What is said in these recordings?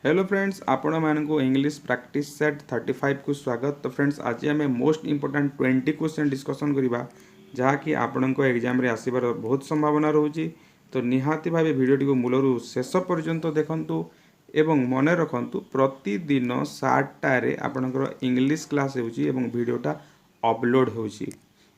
Hello friends, आपण मानक English practice set 35 को स्वागत। तो फ्रेंड्स, आज आम मोस्ट इंपोर्टेंट 20 क्वेश्चन डिस्कसन करवा जहाँकि आपण एग्जाम रे आसबार बहुत संभावना रोचे। तो निहाती भाव भिडटी को मूलरू शेष पर्यंत देखंतु एवं मन रखंतु प्रतिदिन 7टारे आपणकर इंग्लिश क्लास होची वीडियोटा अपलोड होची।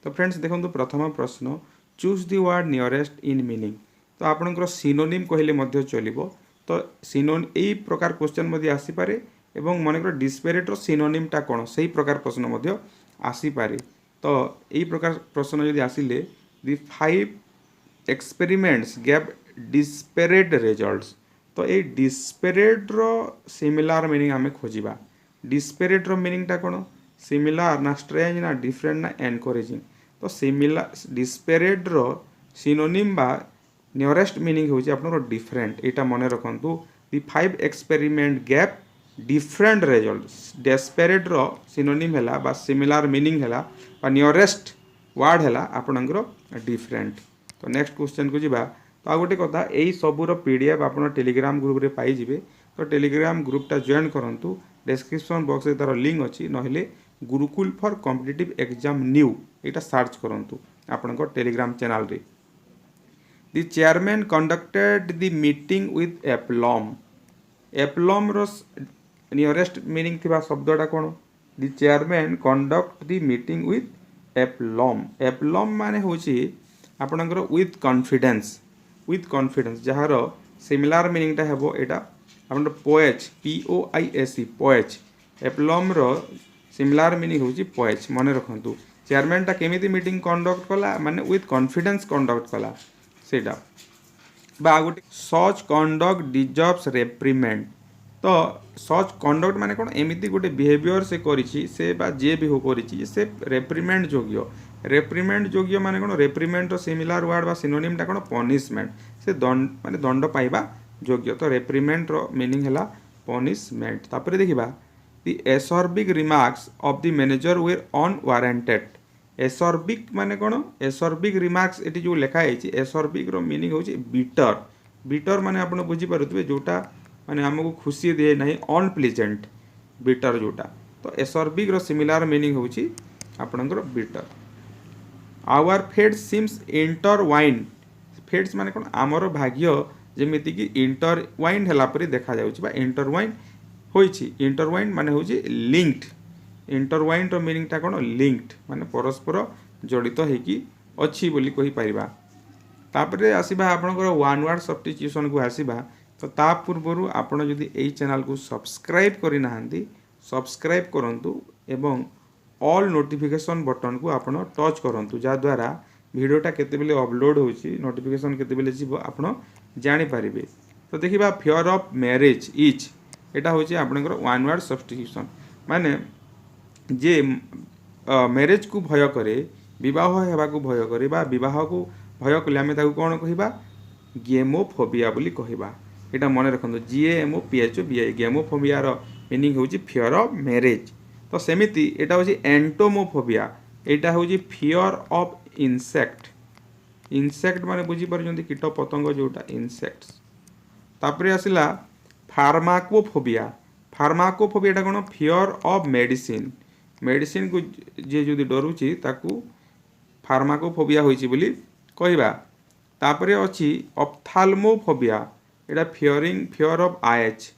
तो फ्रेंड्स देखंतु प्रथम प्रश्न, choose the word nearest in meaning. तो आपणकर सिनोनिम कहले मध्य चलिबो। तो यही प्रकार क्वेश्चन मध्य आसीपारे एवं मनकर डिस्पेरेटर सिनोनिमटा कौन से प्रकार प्रश्न मध्य आसीपारे। तो यही प्रकार प्रश्न यदि आसिले दि 5 एक्सपेरिमेंट्स गैव डिस्पेरेट रिजल्ट्स। तो ये डिस्पेरेट रो सिमिलार मीनिंग आमे खोजिबा। डिस्पेरेट रो मीनिंगटा कौन, सिमिलार ना स्ट्रेंज ना डिफरेंट ना एनकरेजिंग। तो सिमिलार डिस्पेरेट रो सिनोनिम बा नियरेस्ट मीनिंग होची आपनरो डिफरेंट। एटा मने रखंतु दि 5 experiment gap different results. Desperate रो सिनोनिम हैला बा सिमिलर मीनिंग हैला बा नियरेस्ट वर्ड हैला आपनकर डिफरेंट। तो नेक्स्ट क्वेश्चन को जिबा। तो आ गोटे कथा, एई सबुर पीडीएफ आपन टेलीग्राम ग्रुप रे पाई जिवे। तो टेलीग्राम ग्रुपटा जॉइन करंतु, डिस्क्रिप्शन बॉक्स रे तार लिंक अछि, नहले गुरुकुल फॉर कॉम्पिटिटिव एग्जाम न्यू एटा सर्च करंतु आपनकर टेलीग्राम चैनल रे। The chairman conducted the meeting with aplomb. Aplomb रो नियरेस्ट मीनिंग थिबा शब्दटा कोन? The chairman conduct the meeting with aplomb. Aplomb माने होची आपनकर with confidence, with confidence जहार सिमिलर मीनिंगटा हेबो एटा आपन पोएच, POISE पोएच। एप्लम रो सिमिलर मीनिंग होची पोएच, मने रखंतु। चेयरमैन टा केमिति मीटिंग कंडक्ट कला माने विथ कॉन्फिडेंस कंडक्ट कला सेटा बा गोटे सच कंडक्ट डिजर्व्स रेप्रिमेंड। तो सच कंडक्ट माने कोन, एमिति गोटे बिहेवियर से करिछि से बा जे भी हो करिछि से रेप्रिमेंड योग्य। रेप्रिमेंड योग्य माने कोन, रेप्रिमेंड रो सिमिलर वर्ड बा सिनोनिम टा कोन पनिशमेंट। से दंड माने दंड पाइबा योग्य। तो रेप्रिमेंड रो मीनिंग हैला पनिशमेंट। तापर देखिबा the acerbic remarks of the manager were unwarranted. Acerbic माने कोन, एसर्बिक रिमार्क्स एटी जो लिखा है एसर्बिक रो मीनिंग होची बिटर। बिटर माने आपण बुझी पारुतबे जोटा माने हमको खुशी दे नहीं, अनप्लीजेंट बिटर जोटा। तो एसर्बिक रो सिमिलर मीनिंग होची आपणकर bitter. Our fate seems intertwined. Fates माने कोन, आमर भाग्य जेमिति कि इंटरवाइंड हला परि देखा जाउची बा इंटरवाइंड होईची। इंटरवाइंड माने होची लिंक्ड। इंटरवाइंड रो मीनिंगटा कोन, लिंक्ड माने परस्पर जड़ित होईकी अछि बोली कहि परिबा। तापरे आसीबा आपनकर वन वर्ड सब्स्टिट्यूशन को आसीबा। तो ता पूर्वरु आपण जदि एई चैनल को सब्सक्राइब करि नाहंती सब्सक्राइब करंतु एवं ऑल नोटिफिकेशन बटन को आपण टच करंतु, जा द्वारा वीडियोटा केतेबेले अपलोड होची नोटिफिकेशन केतेबेले जीवो आपण जानि पारिबे। तो देखिबा फियर ऑफ मैरिज इज, एटा होची आपनकर वन वर्ड सब्स्टिट्यूशन। माने जे मैरिज को भय करे, विवाह हेबा को भय करे बा विवाह को भय कले आमे ताको कोन कहिबा, गेमोफोबिया बोली कहिबा। एटा मने रखंतु, GAMOPHOBIA। गेमोफोबिया रो मीनिंग होची फियर ऑफ मैरिज। तो सेमिति एटा होची एंटोमोफोबिया। एटा होची फियर ऑफ इंसेक्ट। इंसेक्ट माने बुझी परजंती कीट पतंग जोटा इंसेक्ट्स। तापरे आसिला फार्माकोफोबिया। फार्माकोफोबिया टा कोन, फियर ऑफ मेडिसिन। मेडिसिन को जे जदि डरुची ताकू फार्माकोफोबिया होईची बोली कहिबा। तापरे अछि ऑप्थाल्मोफोबिया। एटा फियर ऑफ आइज।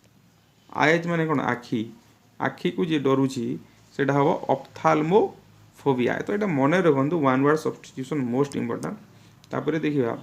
आइज माने कोन, आखी। आखी को जे डरुची सेटा हबो ऑप्थाल्मोफोबिया। तो एटा मने रखंतु, one word substitution most important. तापरे देखिबा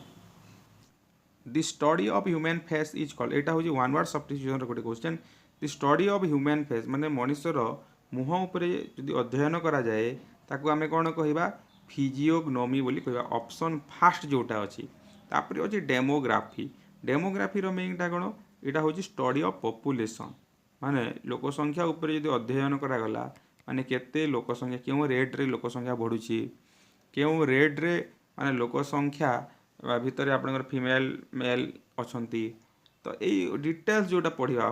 the study of human face is called. एटा होची वन वर्ड सब्स्टिट्यूशन रो गोटे question. The study of human face माने मनुष्यर मुह उपरे जदि अध्ययन करा जाए ताकू आमे कोन कहिबा, फिजियोग्नोमी बोली कहिबा। ऑप्शन फास्ट जोटा अछि। तापरे अछि डेमोग्राफी। डेमोग्राफी रो मीनिंग टा कोन, एटा होची स्टडी ऑफ पॉपुलेशन। माने लोक संख्या उपरे जदि अध्ययन करा गला माने केते लोक संख्या केउ रेट रे लोक संख्या बढ़ुची, केउ रेट रे माने लोक संख्या भितर आपनकर फीमेल मेल अछंती। तो एई डिटेल्स जोटा पढ़िबा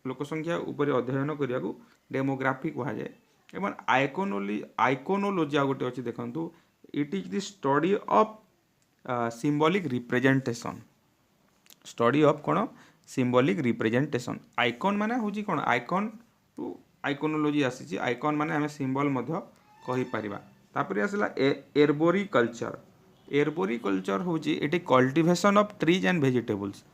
लोक संख्या ऊपर अध्ययन करिया को डेमोग्राफी कहा जाए। एवं आइकोनोलॉजी आ गोटे अछि देखंतु, it is the study of symbolic representation. Study of cone, symbolic representation. Icon माने होची कोन आइकन टू आइकोनोलॉजी आसी आइकन माने आमे सिंबल मध्य कहि परिबा। तापरे आसला एर्बोरी कल्चर। एर्बोरी कल्चर होची eighty cultivation of trees and vegetables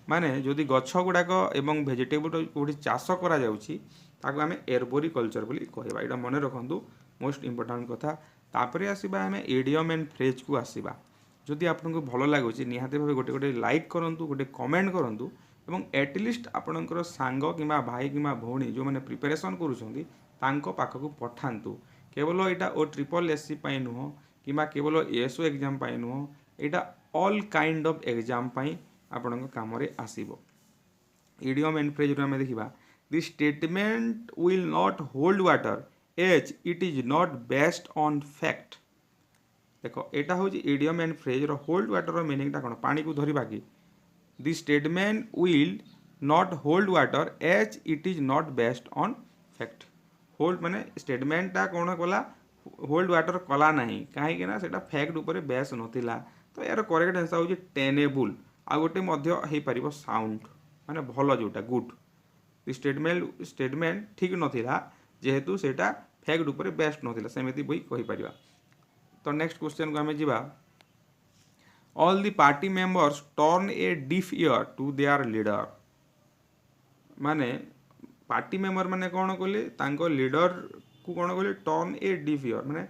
माने जदि गछ गुड़ाक एवं भेजिटेबल कोठी चाष करा जाउची ताको आमे एर्बोरी कल्चर बोली कहबा। एटा मने रखंतु मोस्ट इंपोर्टेंट कथा। तापरे आसीबा आमे इडियम एंड फ्रेज को आसीबा। जदि आपनको भलो लागुची निहाते भाबे गोटे गोटे लाइक करंतु गोटे कमेंट करंतु एवं एटलिस्ट आपणकर सांग किंबा भाई किंबा भौणी जो माने प्रिपरेशन करूछंती तांको पाखकु पठांतु। केवल एटा ओ ट्रिपल एससी पाई नुह किंबा केवल एसओ एग्जाम पाई नुह एटा ऑल काइंड ऑफ एग्जाम पाई आपणक काम रे आसीबो। इडियम एंड फ्रेज रो हमें देखिबा this statement will not hold water as it is not based on fact. देखो एटा होची इडियम एंड फ्रेज रो होल्ड वाटर रो मीनिंग ता कोन पानी को धरिबा कि this statement will not hold water as it is not based on fact. Hold माने स्टेटमेंट ता कोन कला होल्ड वाटर कला नाही काहे ना सेटा फैक्ट ऊपर बेस नथिला। तो यार करेक्ट आंसर होची टेनेबल। आ गोटे मध्य हे परिबो साउंड माने भलो जोटा गुड। स्टेटमेंट ठीक नथिला जेहेतु सेटा फैक्ट ऊपर बेस्ड नथिला सेमिति बई कहि परिबा। तो नेक्स्ट क्वेश्चन को हमें जीवा all the party members turn a deaf ear to their leader माने पार्टी मेंबर माने कोन कोले तांको लीडर को कोन कोले टर्न ए डिफ ईयर माने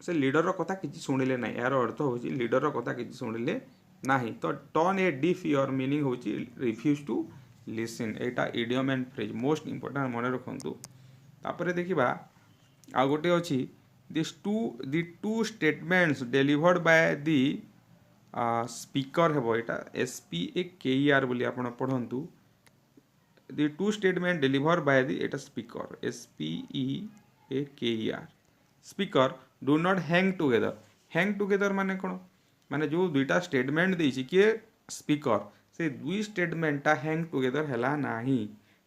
से लीडर रो कथा किछि सुनिले नै। यार अर्थ होची लीडर रो कथा किछि सुनिले नाही। तो turn a deaf year meaning होची refuse to listen. Etah idiom and phrase most important मने रखंतु। तापरे देखिबा आ गोटे अछि the two statements delivered by the speaker हेबो एटा SPEAKER बोली आपण पढंतु। the two statement delivered by the Etah speaker SPEAKER speaker do not hang together। hang together माने कोन माने जो दुईटा स्टेटमेंट देछि के स्पीकर से दुई स्टेटमेंट ता हैंग टुगेदर हैला नाही।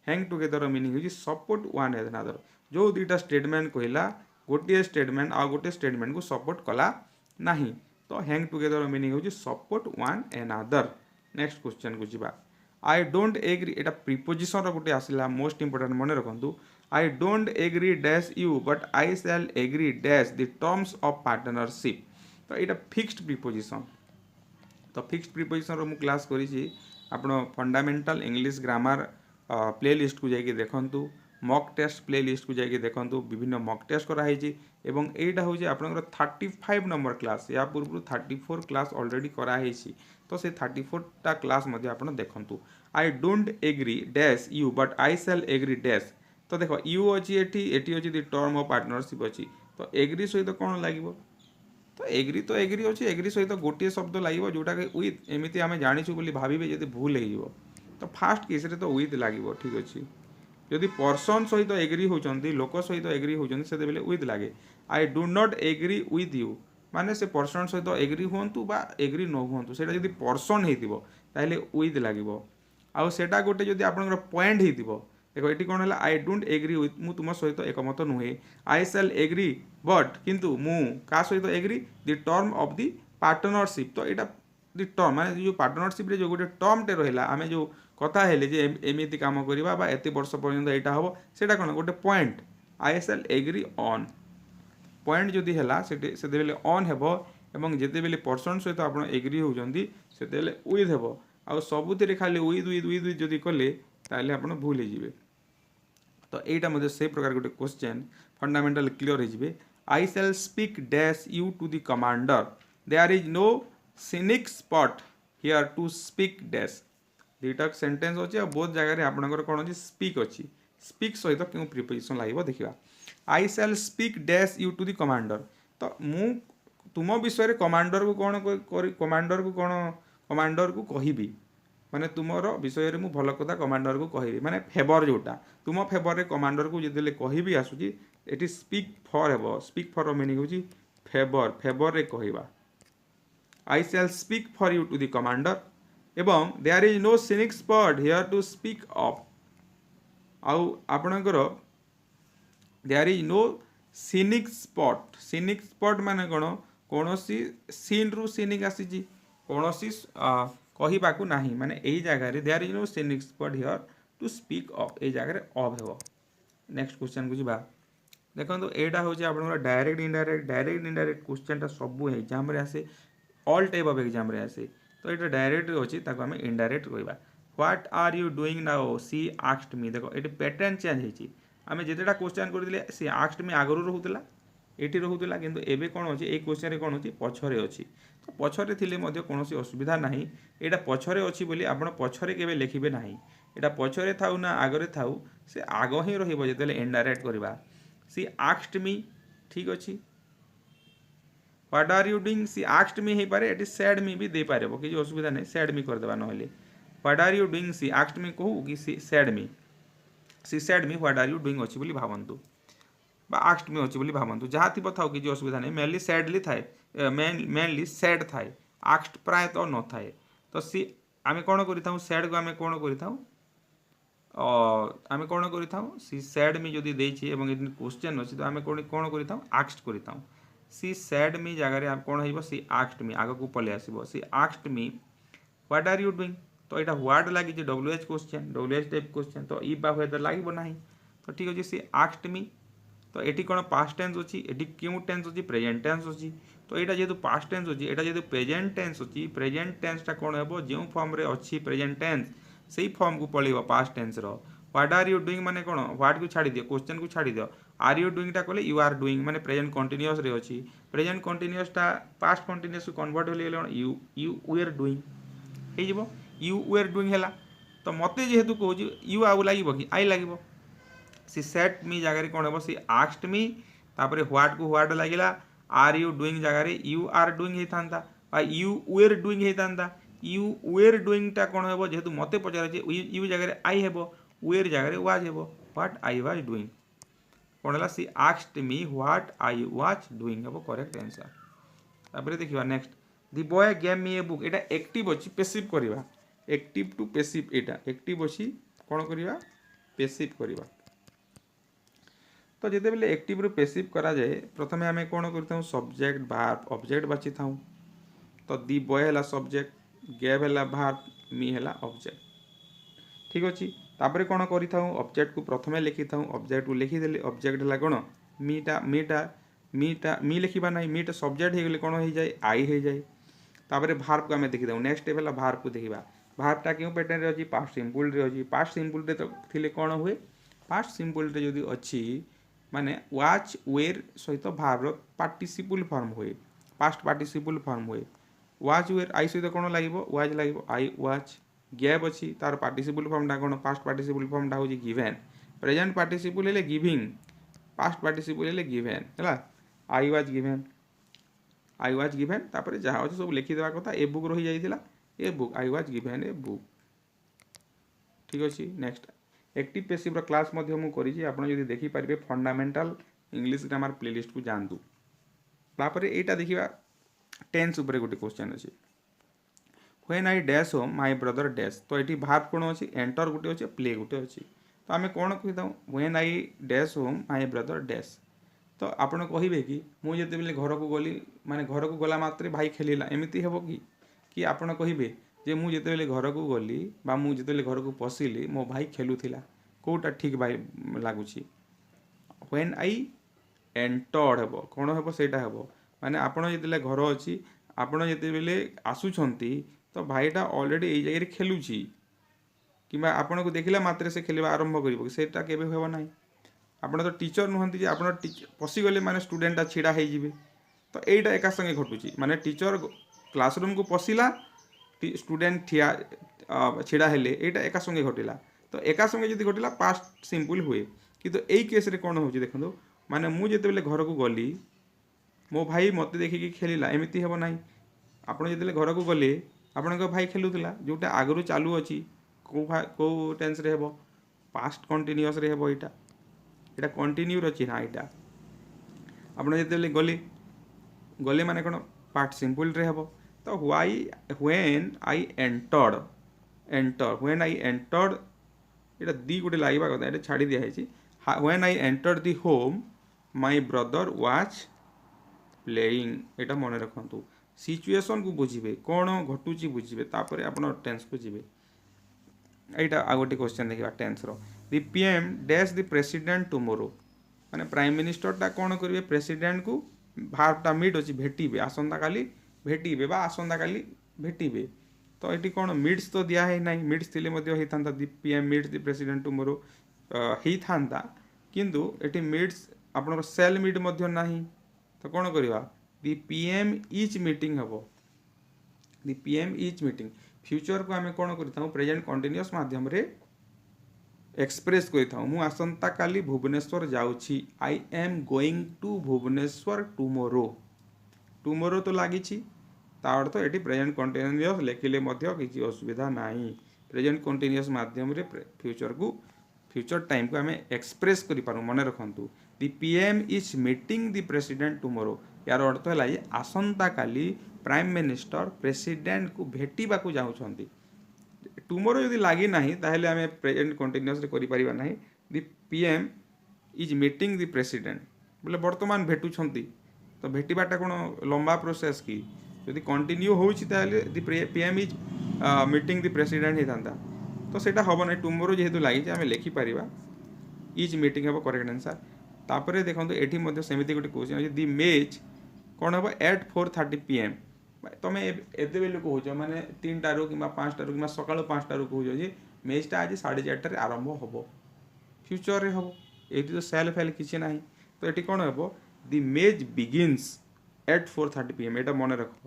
हैंग टुगेदर मीनिंग होची सपोर्ट वन अनदर। जो दुईटा स्टेटमेंट कहला गोटे स्टेटमेंट आ गोटे स्टेटमेंट को सपोर्ट कला नाही। तो हैंग टुगेदर मीनिंग होची support one another. Next question को जिबा आई डोंट एग्री एटा प्रीपोजिशन रो गोटे आसिला मोस्ट इंपोर्टेंट मने रखंतु। I don't agree dash you but I shall agree dash the terms of partnership. तो एटा फिक्स्ड प्रीपोजिशन। तो फिक्स्ड प्रीपोजिशन रो मु क्लास करिछि आपण फंडामेंटल इंग्लिश ग्रामर प्लेलिस्ट को जाइए देखंतु। मॉक टेस्ट प्लेलिस्ट को जाइए देखंतु विभिन्न मॉक टेस्ट करा हिछि एवं एटा होछि आपनकर 35 नंबर क्लास। या पूर्व 34 क्लास ऑलरेडी करा हिछि। तो से 34 टा क्लास मध्ये आपण देखंतु। I don't agree dash you but I shall agree dash. तो देखो यू अछि एठी अछि द टर्म ऑफ पार्टनरशिप अछि। तो एग्री सहित कोन लागिवो तो एग्री अच्छे एग्री सहित गोटे शब्द लगे जोटा कि विथ एमती आम जाचु बोली भावे जब भूल हो तो फास्ट केस रे तो विथ लगे ठीक अच्छे। जदि पर्सन सहित एग्री होती लोक सहित एग्री होती से विथ लगे। I do not agree with you माने से पर्सन सहित एग्री हूँ बा एग्री न हूँ से पर्सन होते विथ लगे। आउ सेटा गोटे जदि आप पॉइंट हो देखो ये कौन है आई डोंट एग्री विथ मु तुम सहित एकमत नुहे। आई शैल एग्री बट किंतु मु का सहित agree the term of the partnership. तो यहाँ द टर्म माने जो पार्टनरशिप रे जो गोटे टर्म टे रहिला आमे जो कथा हेले जे एमिति काम करिबा बा एते वर्ष पर्यंत एटा हबो सेटा कोन गोटे point I shall agree on point जदि हैला से बेले ऑन हेबो एवं जेते बेले पर्सन सहित आपण एग्री होजंदी से बेले विथ हेबो। आ सबुतिर खाली विथ विथ विथ विथ जदि कले ताले आपण भूल हे जिवे। तो एटा मध्ये से प्रकार गोटे क्वेश्चन फंडामेंटल क्लियर हे जिवे। I shall speak dash you to the commander there is no scenic spot here to speak dash. दुईटा सेंटेंस अच्छे और बहुत जगह आपंकर कौन अच्छी स्पीक अच्छी स्पीक सहित क्यों प्रिपोजिशन लगे देखा। I shall speak dash you to the commander. तो मु तुम विषय कमांडर को कमांडर को कहबी माने तुमर विषय रे मु भल कथा कमांडर को कहबी माने फेवर जोटा तुम फेवर रे कमांडर को जदि कहबी आसुची एटी स्पीक फॉर हेबो। स्पीक फॉर मीनिंग होची फेवर फेवर रे कहबा। I shall speak for you to the commander एवं there is no scenic spot here to speak of. आउ आपणकर there is no scenic spot माने कौन सी सीन रु सिनिक आसी कौन सी କହିବାକୁ ନାହିଁ ମାନେ ଏଇ ଜାଗାରେ there is no scenics word here to speak of एई जगह ऑफ हेबो। नेक्स्ट क्वेश्चन को जिबा देखो एटा हूँ आप डायरेक्ट इनडायरेक्ट क्वेश्चन टा सब एग्जाम रे आसे ऑल टाइप ऑफ एग्जाम रे आसे तो ये डायरेक्ट अच्छी ताको आम इनडायरेक्ट कहवा what are you doing now she asked me देखो ये पैटर्न चेंज होती आम जितेटा क्वेश्चन करते सी आस्क्ड मी आगु रोला ये रोला कि एवं कौन अच्छे ये क्वेश्चन कौन अच्छी पछरे अच्छी तो पछरे थिले कौन असुविधा ना यहाँ पछरे अच्छी बोली आप पछरे केवे लिखे ना यहाँ पछरे थाऊ ना आगरे थाऊ से आग ही रोज इनडायरेक्ट करवा सी आस्क्ड मी ठीक अच्छी what are you doing she asked me हो पारे ये सैड मी भी दे पारे किसी असुविधा नहीं सैड मी करदेवा ना what are you doing she asked me कहू कि she said me what are you doing अच्छी बोली भावतु आस्क्ड मी अच्छी बोली भावतु जहाँ थी था किसी असुविधा नहीं मेनली सैडली थाए मेनली सैड थाए आस्क्ड प्राय तो न थाए तो सी आम कौन कर सैड को आम कौन कर आम कौन कर सी सैड मी जदि देछि क्वेश्चन अच्छी तो आम कौन कर आस्क्ड कर सी सैड मी जगह कौन हो सी आस्क्ड मी आग को पलि आसो she asked me what are you doing तो यहाँ व्हाट लगी WH question WH type question तो ई हुए तो लगे ना तो ठीक अच्छे सी आस्क्ड मी तो ये कौन पास्ट टेंस अच्छी ये क्यों टेंस अच्छी प्रेजेंट टेंस अच्छी तो यहाँ जेहतु पास्ट टेंस अच्छी यहाँ जेहतु प्रेजेंट टेंस अच्छी प्रेजेंट टेंसटा कौन हो जो फॉर्म रे अच्छी प्रेजेंट टेंस से फॉर्म को पलैब past tense what are you doing माने कौन व्हाट को छाड़ी दियो क्वेश्चन को छाड़ी दियो आर यू डूइंग टा कहले यू आर डूइंग माने प्रेजेंट कंटीन्यूअस रे अच्छी प्रेजेंट कंटीन्यूअस टा पास्ट कंटीन्यूअस को कन्वर्ट होले यू वेर डूइंग हे जिवो यू वेर डूइंग हैला तो मते जेहेतु कहू यू आउ लागिबो कि आई लागिबो सी सेट मी जगह कौन हम सी आस्क्ड मी तापर व्हाट को व्हाट लगिला आर यू डूइंग जगह यू आर डूइंग होता यू वेर डूइंग होता यू वेर डूइंग टा कौन हम जेहेतु मते पचार यू जगह आई हेबो वेर जगह वाज हेबो व्हाट आई वाज डूइंग कौन है she asked me what I was doing हेबो करेक्ट आंसर। तापर देखिबा next the boy gave me a book एटा एक्टिव अछि पैसिव करबा एक्टिव टू पैसिव एटा एक्टिव अछि कौन करबा पैसिव करबा तो जिते बेले एक्टिव रु पैसिव करा जाए प्रथमे आमे कौन करता सब्जेक्ट भार्ब ऑब्जेक्ट बाची था तो दी बॉय है सब्जेक्ट गेव है भार्ब मी है ऑब्जेक्ट ठीक अच्छे तापर कौन कर ऑब्जेक्ट को प्रथमे लिखी था ऑब्जेक्ट को लिखिदेली ऑब्जेक्ट है कौन मीटा मीटा मीटा मी लिखा ना मीटा सब्जेक्ट हो गले कौन हो जाए आई हो जाए तापर भार्ब को आम देखी नेक्स्ट स्टेप है भार्ब को देखा भार्बटा क्यों पैटर्न रे अच्छी पास्ट सिंपल रे अच्छी पास्ट सिंपल रे तो थिले कौन हुए पास्ट सिंपल रे जदि अच्छी माने वाच वेर सहित भार्बर पार्टिसिपल फॉर्म हुए पास्ट पार्टिसिपल फॉर्म हुए वाच वेर आई सहित कौन लगे वाज लगे आई वाच गैप अच्छी तार पार्टिसिपल फॉर्मटा कौन पास्ट पार्टिसिपल फॉर्मटा हूँ गिवेन प्रेजेंट पार्टिसिपल है गिविंग पास्ट पार्टिसिपल है गिवेन है आई वाज गिवेन तापर जहाँ अच्छे सब लिखिदेवा कथा ए बुक रही जाइए a book I was given a book ठीक अच्छे नेक्स्ट एक्टिव पैसिव क्लास मुझे देखिपारे फंडामेंटाल इंग्लिश ग्रामर प्लेलिस्ट को जातु तापर यहाँ देखा टेंस उपरे गोटे क्वेश्चन अच्छे when I dash home my brother dash तो ये भार्ब कौन अच्छी एंटर गोटे अच्छे प्ले गोटे अच्छी तो आम कौन कही when I dash home my brother dash तो आपड़ कहे कि मुझे घर को गली माने घर को गला मात्रे भाई खेलिला एमती हे कि आपड़ कहे जे मुझे घर को गली बा मुझे घर को पशिली मो भाई खेलुला कौटा ठीक भाई लगुच व्हेन आई एंटर्ड हेबो कौन हेबो सेटा हेबो माने आपड़ जिते घर अच्छी आपड़ जिते आसुंच तो भाईटा ऑलरेडी यही जगह खेलुची कि आपन को देखला मात्रे से खेलवा आरंभ कर सेटा केबे हेबो नाही आपन तो टीचर नुहंती जे आपन पशिगले माने स्टूडेंटा छिड़ा हो जिवे तो एटा एका संगे घटुची माने टीचर क्लासरूम को पशिला स्टूडेंट छिड़ा हेले एटा एका संगे घटिला तो एका संगे जदि घटिला पास्ट सिंपल हुए किंतु एई केस रे कोन होची देखंदो माने मु जेतेबेले घर को गली मो भाई मते देखिकी खेलिला एमिति हेबो नाही आपण जेतेबेले घर को गले आपणक भाई खेलुला जोटा आगु चालू अच्छी कौ टेंस रे हेबो पास्ट कंटिन्यूअस रे हेबो एटा एटा कंटिन्यू रची ना एटा आपण जेतेबेले गले गले माने कोन पास्ट सिंपल रे हेबो तो why when I entered enter when I entered एटा दी गोटे लागबा कथा एटा छाड़ी दिया है when I entered the home my brother was playing एटा मन रखंतु सिचुएशन को बुझे कौन घटुची बुझे तापर आप टेन्स को जी यहाँ आ गोटे क्वेश्चन देखा tense the PM dash the president tomorrow माने प्राइम मिनिस्टरटा कौन करेंगे प्रेसिडेंट को भार्बटा मिट अच्छी भेटे आसंता काली भेटे आसंता काली भेटे तो ये कौन मिट्स तो दिखाई ना मिट्स होता the PM meets the president tomorrow होता किंतु ये मिट्स आप सेल मिट ना तो कौन करवा दी पीएम इज मीटिंग हम दी पीएम इज मीटिंग फ्यूचर को आम कौन कर प्रेजेंट कंटिन्यूअस माध्यम रे एक्सप्रेस करूँ आसंता काली भुवनेश्वर जाऊँगी I am going to Bhubaneswar tomorrow tomorrow तो लगी अर्थ ये प्रेजेंट कंटिन्यूअस लिखिले किसी असुविधा ना प्रेजेंट कंटिन्यूअस माध्यम रे फ्यूचर को फ्यूचर टाइम को आम एक्सप्रेस कर मन रखु the PM is meeting the president tomorrow यार अर्थ है आसंता काली प्राइम मिनिस्टर प्रेसिडेंट को भेटा चाहते टुमोरो यदि लगी ना ताहले आम प्रेजेंट कंटिन्यूअस करें the PM is meeting the president बोले बर्तमान भेटुंट तो भेटाटा कौन लंबा प्रोसेस की यदि कंटिन्यू होती the PM is meeting the president होता तो सेटा हम ना टुमोरो जेहेतु लगी आम लिखिपर इज मीटिंग हम करेक्ट आंसर तापर देखो ये सेमती गोटे क्वेश्चन अच्छे दी मैच कौन हम एट 4:30 PM तुम एत बेलू कह मैंने 3टारू कि 5टारू कि सका 5टारू कह जे मैचटा आज 4:30 आरंभ हम फ्यूचर हम ये तो सेल फेल किसी ना तो ये कौन हम the match begins at 4:30 PM यहाँ मन रख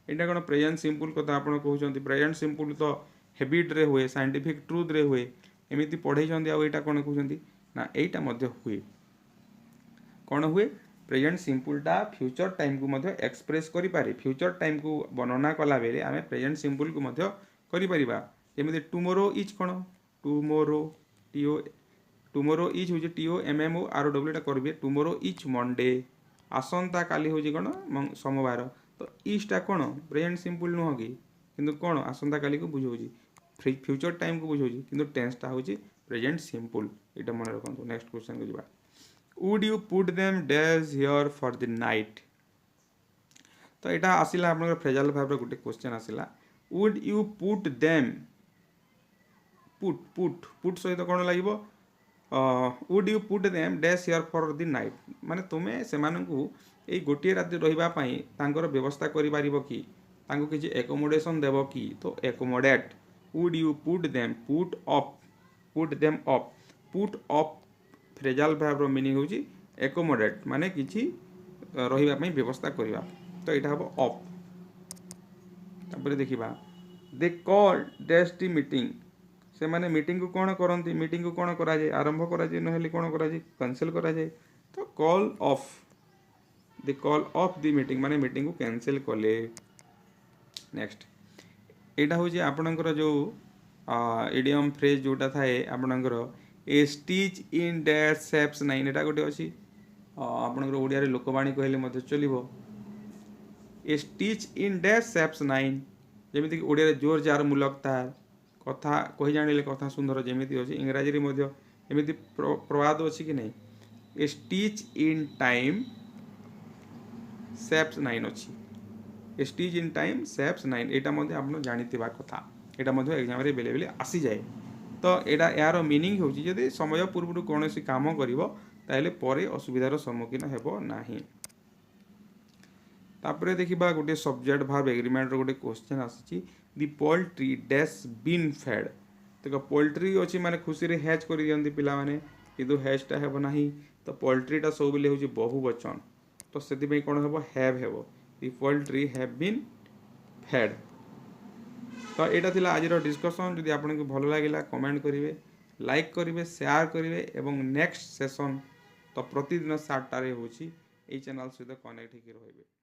यहाँ कौन प्रेजेंट सिंपल कथा आप कहते प्रेजेंट सिंपल तो हैबिट रे हुए साइंटिफिक ट्रुथ रे हुए एमती पढ़े आईटा कौन कहते ना यहाँ हुए कौन हुए प्रेजेंट सिंपलटा फ्यूचर टाइम को मध्य एक्सप्रेस करि पारे फ्यूचर टाइम को वर्णना कला बेले आम प्रेजेंट सिंपल को मध्य करि परिबा जेमिति टुमोरो इज कौन टुमोरो टीओ टुमोरो इज हूँ TOMMO ROW करेंगे टुमोरो इज मंडे आसंता काली हूँ कौन सोमवार तो इजटा कौन प्रेजेंट सिंपल नुह कि किंतु कौन आसंता काली को बुझाऊँ फ्यूचर टाइम को बुझाऊँ किंतु टेंसटा हूँ प्रेजेंट सिंपल यहाँ मन रखु नेक्स्ट क्वेश्चन को जावा would you put them dash here for the night तो यहाँ आसला आप फ्रेजाल भाव गोटे क्वेश्चन आसला would you put them put सहित कौन लगे would you put them dash here for the night माने तुम्हें से यही गोटे राति रही व्यवस्था कर कि किसी एकोमोडेशन देव कि तो accommodate would you put them put them up phrasal भाव मीनिंग हूँ एकोमोडेट माने किसी रही व्यवस्था करवा तो यहाँ हम अप तापर देखा they call dash the meeting से माने मीटिंग को कौन करती मीटिंग को कौन कराए आरंभ कराए ना कौन कराए कैंसिल कराए तो कॉल ऑफ दे कॉल ऑफ दी मीटिंग माने मीटिंग को कैंसिल कले नेक्स्ट यहाँ हूँ आपणकर जो इडियम फ्रेज जोटा थाए आपणकर ए स्टिच इन डैश सेप्स नाइन यहाँ गोटे अच्छी आपणकर ओडिया लोकवाणी कहले चलो ए स्टिच इन डैश सेप्स नाइन जमीक ओडिया जोर जार मुलक तार कथा कही जाने कथा सुंदर जमी अच्छी इंग्राजी एमती प्रवाद अच्छी कि नहीं ए स्टिच इन टाइम सेप्स नाइन अच्छी ए स्टिच इन टाइम सेप्स नाइन यहाँ आप जाता कथा यहाँ एग्जाम बेले बेले आसी जाए तो यहाँ यार मीनिंग हूँ जदि समय पूर्व कौन काम कर असुविधार सम्मुखीन हेब ना तापर देखा गोटे सब्जेक्ट भाव एग्रीमेंट गोटे क्वेश्चन आसी दी पोल्ट्री डैश बीन फेड देखो पोल्ट्री अच्छी माने खुशी रे हैच कर दिखती पिलाने किंतु हैचटा हेब ना तो पोल्ट्रीटा सब बेले हूँ बहुवचन तो से कौन हम have the poultry have been fed तो यहाँ थी आज डिस्कसन जदि आपको भल लगे कमेंट करेंगे लाइक करेंगे शेयर करेंगे एवं नेक्स्ट सेशन तो प्रतिदिन 7टारे होची चैनल सहित कनेक्ट होकर रहिबे।